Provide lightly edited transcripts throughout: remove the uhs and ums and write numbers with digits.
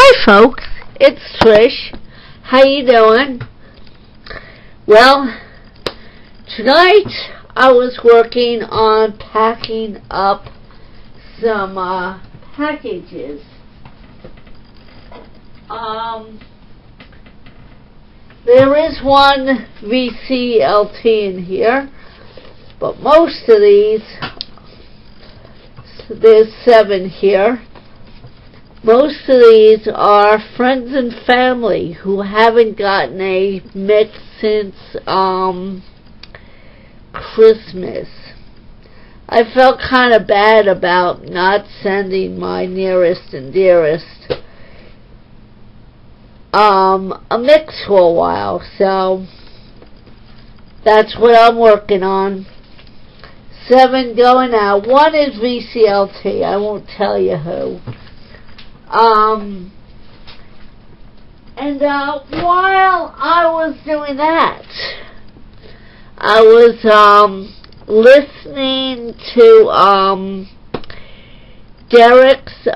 Hi folks, it's Trish. How you doing? Well, tonight I was working on packing up some packages. There is one VCLT in here, but most of these, there's 7 here. Most of these are friends and family who haven't gotten a mix since Christmas. I felt kind of bad about not sending my nearest and dearest a mix for a while, so that's what I'm working on. 7 going out. 1 is VCLT. I won't tell you who. While I was doing that, I was listening to Derek's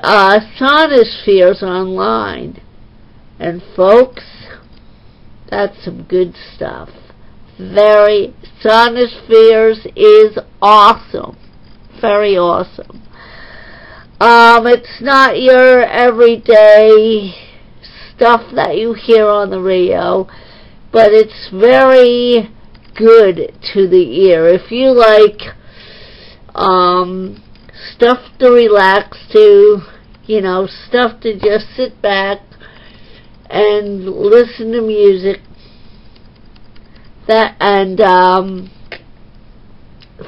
sonopheres online, and folks, that's some good stuff. Sonopheres is awesome, very awesome. It's not your everyday stuff that you hear on the radio, but it's very good to the ear. If you like stuff to relax to, stuff to just sit back and listen to music, and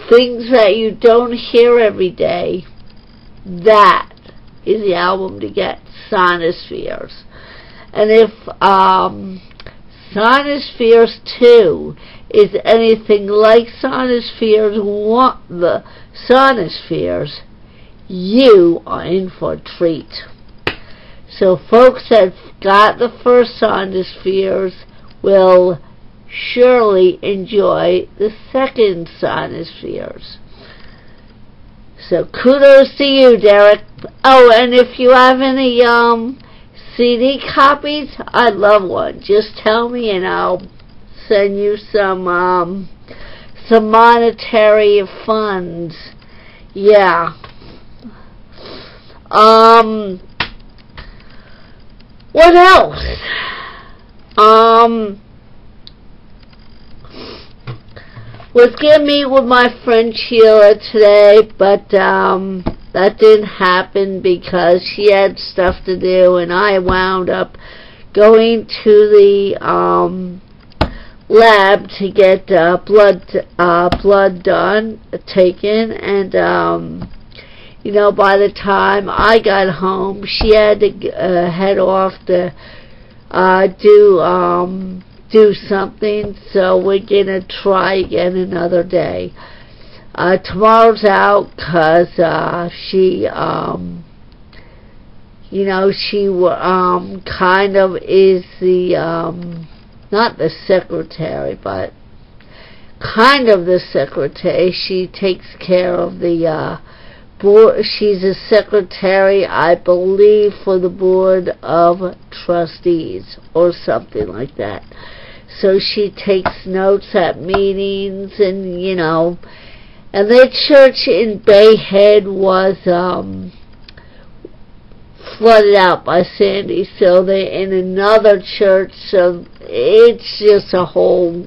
things that you don't hear every day, that is the album to get, Sonopheres. And if Sonopheres 2 is anything like Sonopheres 1, the Sonopheres, you are in for a treat. So folks that got the first Sonopheres will surely enjoy the second Sonopheres. So kudos to you, Derek. Oh, and if you have any CD copies, I'd love one. Just tell me and I'll send you some monetary funds. Yeah. What else? Was gonna meet with my friend Sheila today, but that didn't happen because she had stuff to do, and I wound up going to the lab to get blood taken, and by the time I got home, she had to head off to do something, so we're gonna try again another day. Tomorrow's out because she kind of is the not the secretary, but kind of the secretary. She takes care of the board. She's a secretary, I believe, for the board of trustees or something like that. So she takes notes at meetings, and and their church in Bay Head was flooded out by Sandy, so they're in another church, so it's just a whole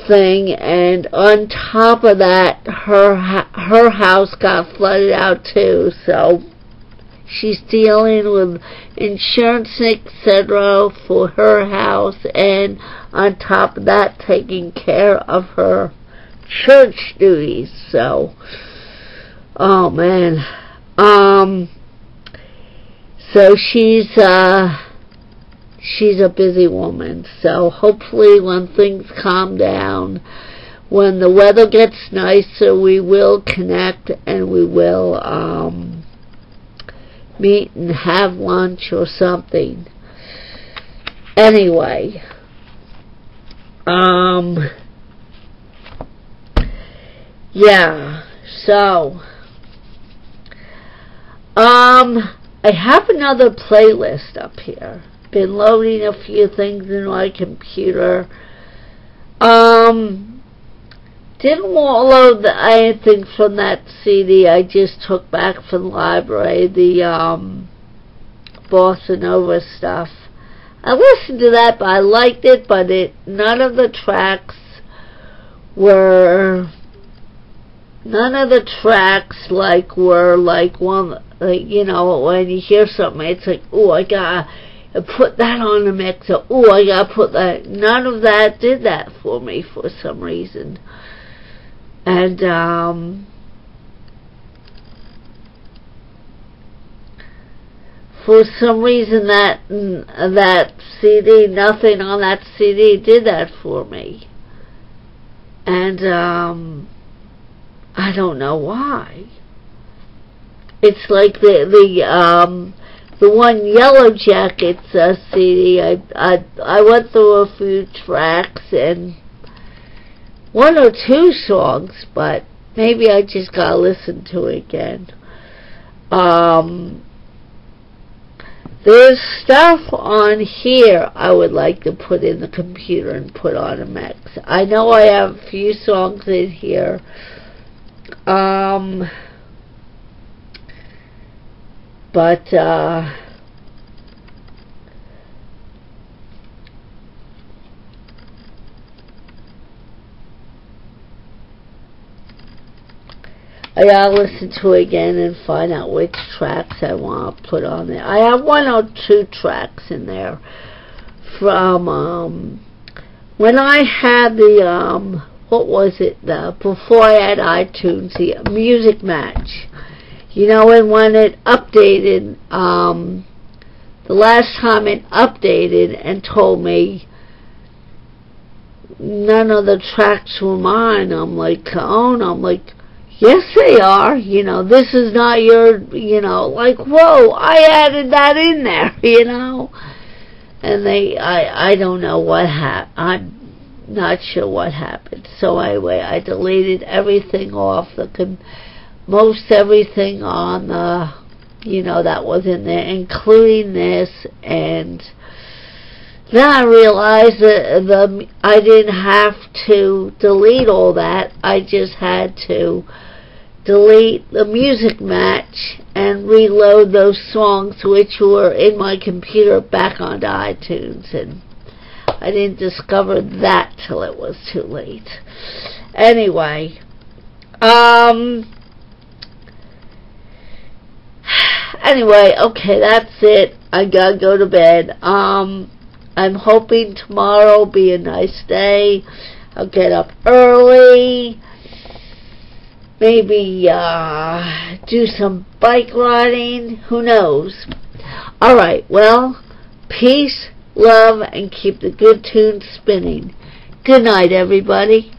thing. And on top of that, her house got flooded out too, so she's dealing with insurance, etc. for her house, and on top of that, taking care of her church duties. So, oh man, so she's a busy woman. So hopefully when things calm down, when the weather gets nicer, we will connect, and we will meet and have lunch or something. Anyway, yeah, so I have another playlist up here. Been loading a few things in my computer. Didn't want to load anything from that CD I just took back from the library, the Bossa Nova stuff. I listened to that, but I liked it, but none of the tracks were like one, like, you know, when you hear something, it's like, oh, I gotta put that on the mixer. Oh, I gotta put that. None of that did that for me for some reason. And for some reason that CD, nothing on that CD did that for me. And I don't know why. It's like the one Yellow Jackets CD. I went through a few tracks and one or two songs, but maybe I just gotta listen to it again. There's stuff on here I would like to put in the computer and put on a mix. I know I have a few songs in here. But I gotta listen to it again and find out which tracks I want to put on there. I have one or two tracks in there from when I had the what was it, before I had iTunes, the Music Match. You know, and when it updated, the last time it updated and told me none of the tracks were mine, I'm like, oh, and I'm like, yes, they are. You know, this is not your, you know, like, whoa, I added that in there, you know. And I don't know what happened. I'm not sure what happened. So anyway, I deleted everything off most everything on the, you know, that was in there, including this. And then I realized that I didn't have to delete all that. I just had to delete the Music Match and reload those songs which were in my computer back onto iTunes, and I didn't discover that till it was too late. Anyway, okay, that's it. I gotta go to bed. I'm hoping tomorrow will be a nice day. I'll get up early. Maybe do some bike riding. Who knows? Alright, well, peace, love, and keep the good tunes spinning. Good night, everybody.